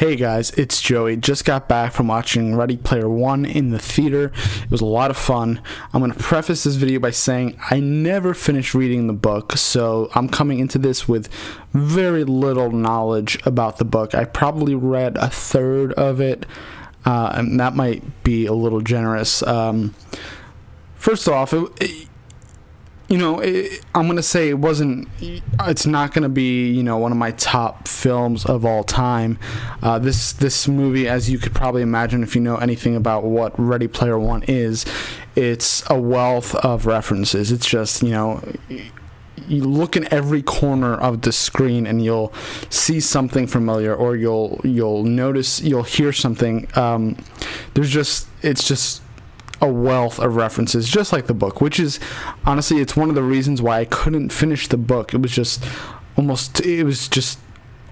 Hey guys, it's Joey. Just got back from watching Ready Player One in the theater. It was a lot of fun. I'm going to preface this video by saying I never finished reading the book, so I'm coming into this with very little knowledge about the book. I probably read a third of it, and that might be a little generous. First off, I'm going to say it's not going to be, one of my top films of all time. This movie, as you could probably imagine if you know anything about what Ready Player One is, it's a wealth of references. It's just, you look in every corner of the screen and you'll see something familiar, or you'll notice, you'll hear something. It's just a wealth of references, just like the book, which is honestly, it's one of the reasons why I couldn't finish the book. It was just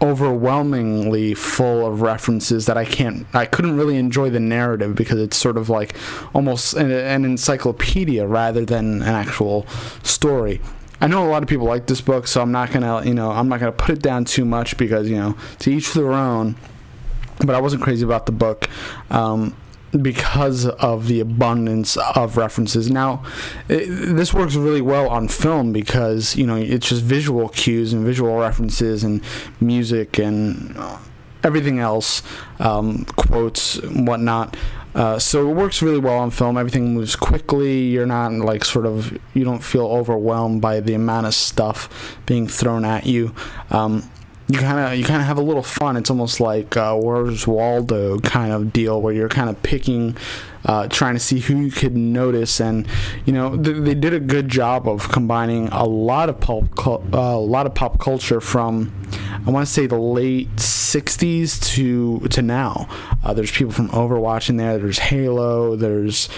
overwhelmingly full of references that I couldn't really enjoy the narrative, because it's sort of like almost an encyclopedia rather than an actual story. I know a lot of people like this book, so I'm not gonna put it down too much, because to each their own. But I wasn't crazy about the book because of the abundance of references. Now, this works really well on film because, it's just visual cues and visual references and music and everything else, quotes and whatnot. So it works really well on film. Everything moves quickly. You're not you don't feel overwhelmed by the amount of stuff being thrown at you. You kind of have a little fun. It's almost like Where's Waldo kind of deal, where you're kind of picking, trying to see who you could notice, and they did a good job of combining a lot of pop culture from, I want to say, the late '60s to now. There's people from Overwatch in there. There's Halo. There's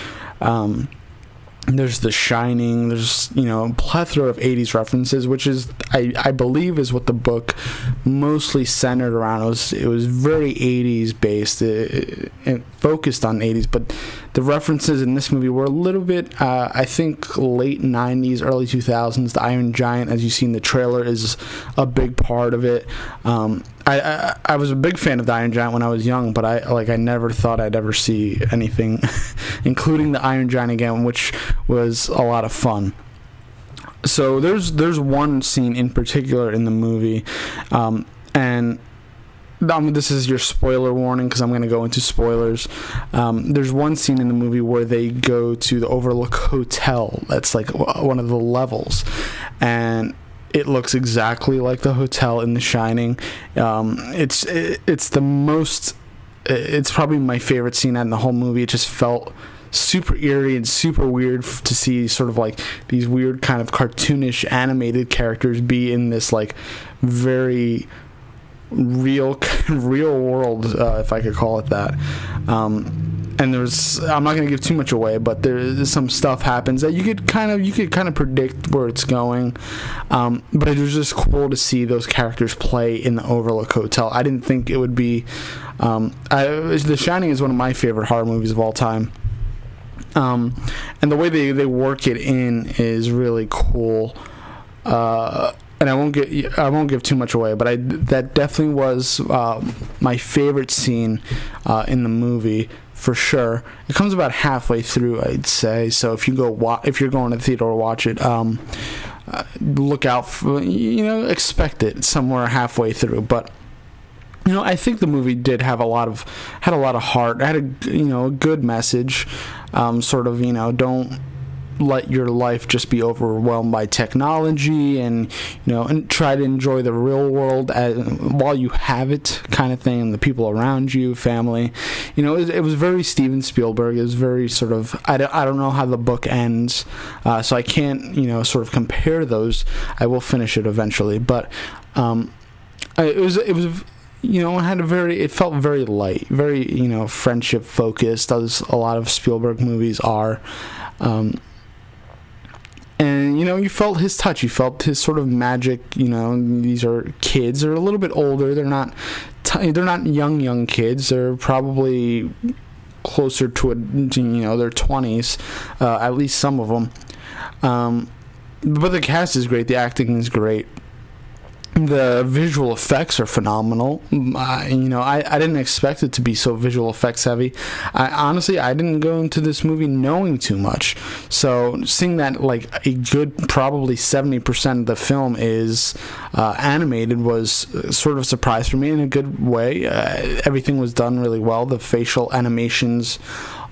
The Shining. There's a plethora of 80s references, which is I believe is what the book mostly centered around. It was very 80s based. It focused on 80s, but the references in this movie were a little bit, I think, late 90s, early 2000s. The Iron Giant, as you see in the trailer, is a big part of it. I was a big fan of the Iron Giant when I was young, but I never thought I'd ever see anything including the Iron Giant again, which was a lot of fun. So there's one scene in particular in the movie, and this is your spoiler warning, because I'm going to go into spoilers. There's one scene in the movie where they go to the Overlook Hotel. That's like one of the levels, and it looks exactly like the hotel in The Shining. It's probably my favorite scene in the whole movie. It just felt super eerie and super weird to see sort of like these weird kind of cartoonish animated characters be in this like very real world, if I could call it that. And I'm not going to give too much away, but there's some stuff happens that you could kind of predict where it's going. But it was just cool to see those characters play in the Overlook Hotel. I didn't think it would be. The Shining is one of my favorite horror movies of all time. And the way they work it in is really cool. And I won't give too much away, but that definitely was my favorite scene in the movie, for sure. It comes about halfway through, I'd say. So if you're going to the theater to watch it, look out for, expect it somewhere halfway through. But I think the movie did have a lot of heart. It had a good message. Don't let your life just be overwhelmed by technology, and try to enjoy the real world while you have it, kind of thing, and the people around you, family. It was very Steven Spielberg. It was very sort of, I don't know how the book ends, so I can't sort of compare those. I will finish it eventually, but it felt very light, very friendship focused, as a lot of Spielberg movies are. And you felt his touch, you felt his sort of magic. These are kids. They're a little bit older. They're not young kids. They're probably closer to their 20s, at least some of them. But the cast is great. The acting is great. The visual effects are phenomenal. I didn't expect it to be so visual effects heavy. Honestly, I didn't go into this movie knowing too much. So seeing that like a good probably 70% of the film is animated was sort of a surprise for me in a good way. Everything was done really well. The facial animations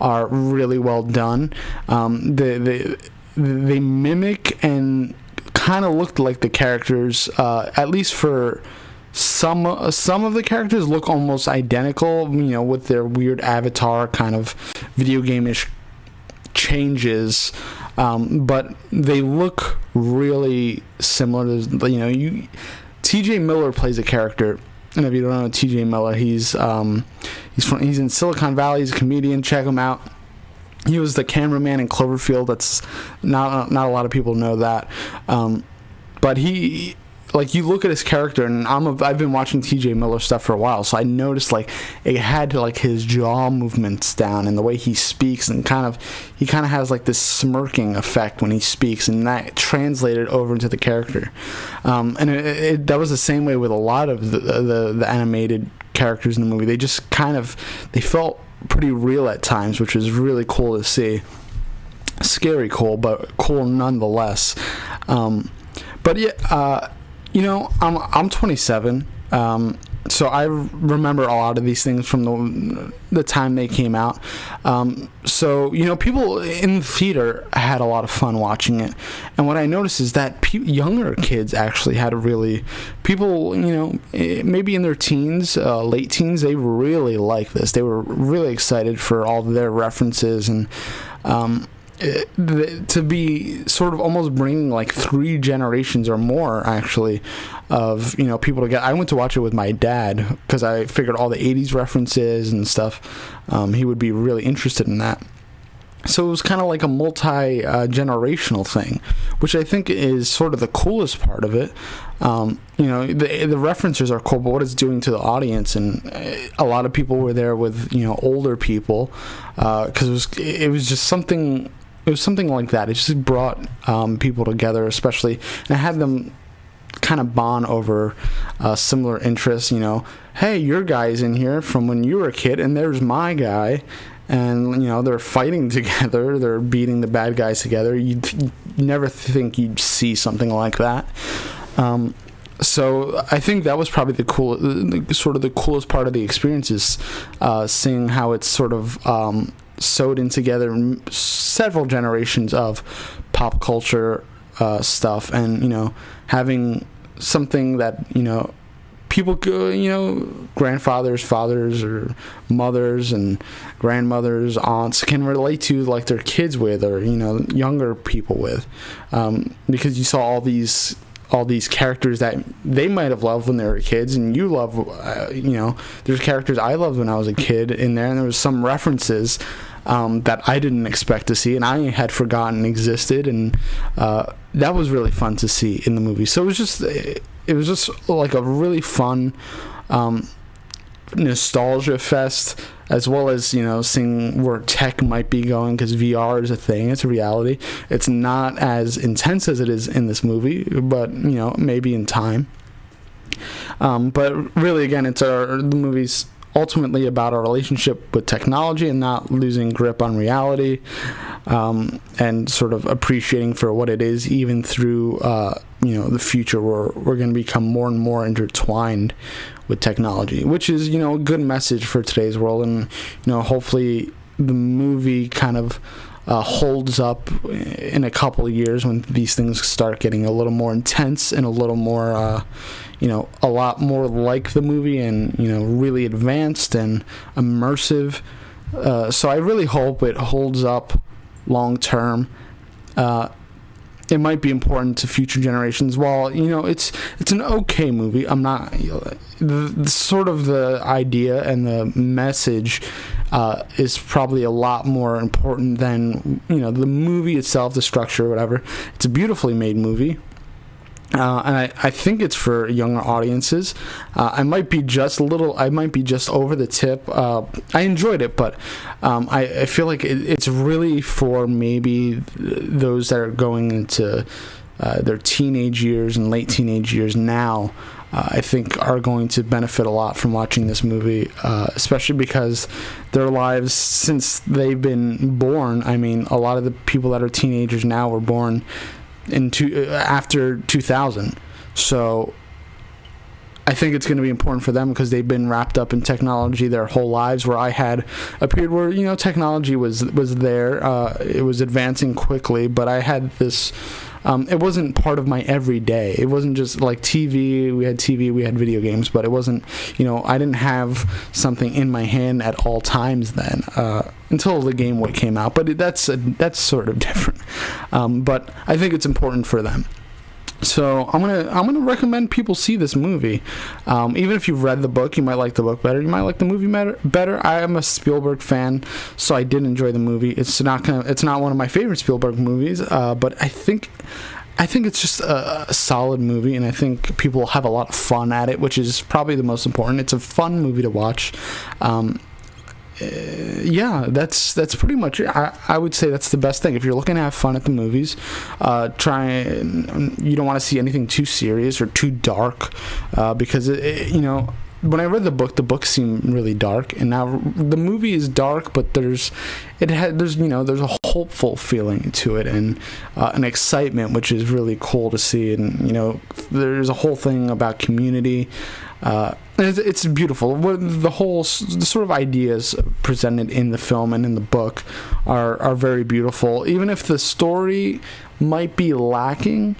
are really well done. They mimic and kind of looked like the characters, at least for some of the characters look almost identical, with their weird avatar kind of video game-ish changes, but they look really similar to, TJ Miller plays a character, and if you don't know TJ Miller, he's in Silicon Valley. He's a comedian. Check him out. He was the cameraman in Cloverfield. That's not a lot of people know that. But he, like, you look at his character, and I've been watching TJ Miller stuff for a while, so I noticed like it had like his jaw movements down and the way he speaks, and he kind of has like this smirking effect when he speaks, and that translated over into the character. And that was the same way with a lot of the animated characters in the movie. They just they felt pretty real at times, which was really cool to see. Scary cool, but cool nonetheless. But yeah, I'm 27, so I remember a lot of these things from the time they came out. So people in the theater had a lot of fun watching it, and what I noticed is that younger kids actually had people maybe in their teens, late teens, they really liked this. They were really excited for all of their references, and to be sort of almost bringing like 3 generations or more actually of people together. I went to watch it with my dad because I figured all the 80s references and stuff, he would be really interested in that. So it was kind of like a multi-generational thing, which I think is sort of the coolest part of it. The references are cool, but what it's doing to the audience, and a lot of people were there with older people, because it was just something. It was something like that. It just brought people together, especially, and it had them kind of bond over similar interests. Hey, your guy's in here from when you were a kid, and there's my guy, and they're fighting together. They're beating the bad guys together. You'd never think you'd see something like that. So I think that was probably the coolest part of the experience is seeing how it's sort of sewed in together several generations of pop culture stuff, and having something that people grandfathers, fathers, or mothers and grandmothers, aunts can relate to, like their kids with, or younger people with, because you saw all these characters that they might have loved when they were kids, and you love, there's characters I loved when I was a kid in there, and there was some references that I didn't expect to see, and I had forgotten existed, and that was really fun to see in the movie. So it was just like a really fun nostalgia fest, as well as seeing where tech might be going, because VR is a thing. It's a reality. It's not as intense as it is in this movie, but maybe in time. But really, again, the movie's ultimately about our relationship with technology and not losing grip on reality, and sort of appreciating for what it is, even through the future, where we're going to become more and more intertwined with technology, which is a good message for today's world. And hopefully the movie kind of holds up in a couple of years when these things start getting a little more intense and a little more a lot more like the movie, and really advanced and immersive. So I really hope it holds up long term. It might be important to future generations. While it's an okay movie, I'm not the idea and the message is probably a lot more important than the movie itself, the structure, whatever. It's a beautifully made movie. And I think it's for younger audiences. I might be just over the tip. I enjoyed it, but I feel like it's really for maybe those that are going into their teenage years and late teenage years now, I think are going to benefit a lot from watching this movie, especially because their lives since they've been born. I mean, a lot of the people that are teenagers now were born after 2000, so I think it's going to be important for them because they've been wrapped up in technology their whole lives, where I had a period where, you know, technology was there. It was advancing quickly, but I had this, it wasn't part of my everyday. It wasn't just like TV, we had video games, but it wasn't, you know, I didn't have something in my hand at all times then, until the Game Boy came out, but that's sort of different. But I think it's important for them. So I'm gonna recommend people see this movie. Even if you've read the book, you might like the book better. You might like the movie better. I am a Spielberg fan, so I did enjoy the movie. It's not one of my favorite Spielberg movies, but I think it's just a solid movie, and I think people have a lot of fun at it, which is probably the most important. It's a fun movie to watch. Yeah, that's pretty much it. I would say that's the best thing. If you're looking to have fun at the movies, you don't want to see anything too serious or too dark, because you know, when I read the book seemed really dark, and now the movie is dark, but there's a hopeful feeling to it, and an excitement, which is really cool to see. And you know, there's a whole thing about community. It's beautiful. The sort of ideas presented in the film and in the book are very beautiful. Even if the story might be lacking,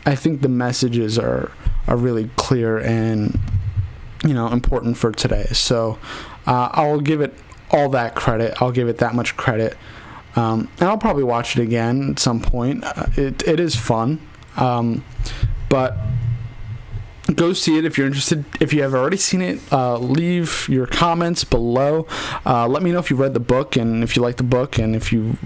I think the messages are really clear and, you know, important for today. So I'll give it all that credit. I'll give it that much credit. And I'll probably watch it again at some point. It is fun. But go see it if you're interested. If you have already seen it, leave your comments below. Let me know if you read the book and if you like the book, and if you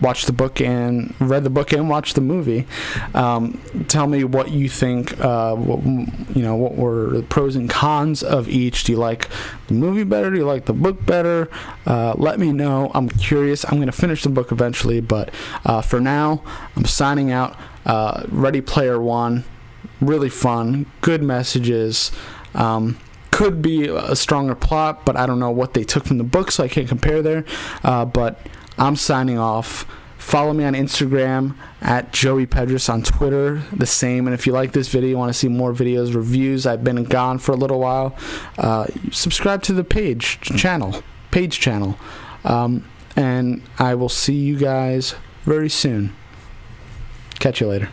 watched the book and read the book and watched the movie. Tell me what you think. What were the pros and cons of each? Do you like the movie better? Do you like the book better? Let me know. I'm curious. I'm going to finish the book eventually, but for now, I'm signing out. Ready Player One. Really fun, good messages. Could be a stronger plot, but I don't know what they took from the book, so I can't compare there. But I'm signing off. Follow me on Instagram at Joey Pedras, on Twitter the same. And if you like this video, you want to see more videos, reviews, I've been gone for a little while, subscribe to the page channel. And I will see you guys very soon. Catch you later.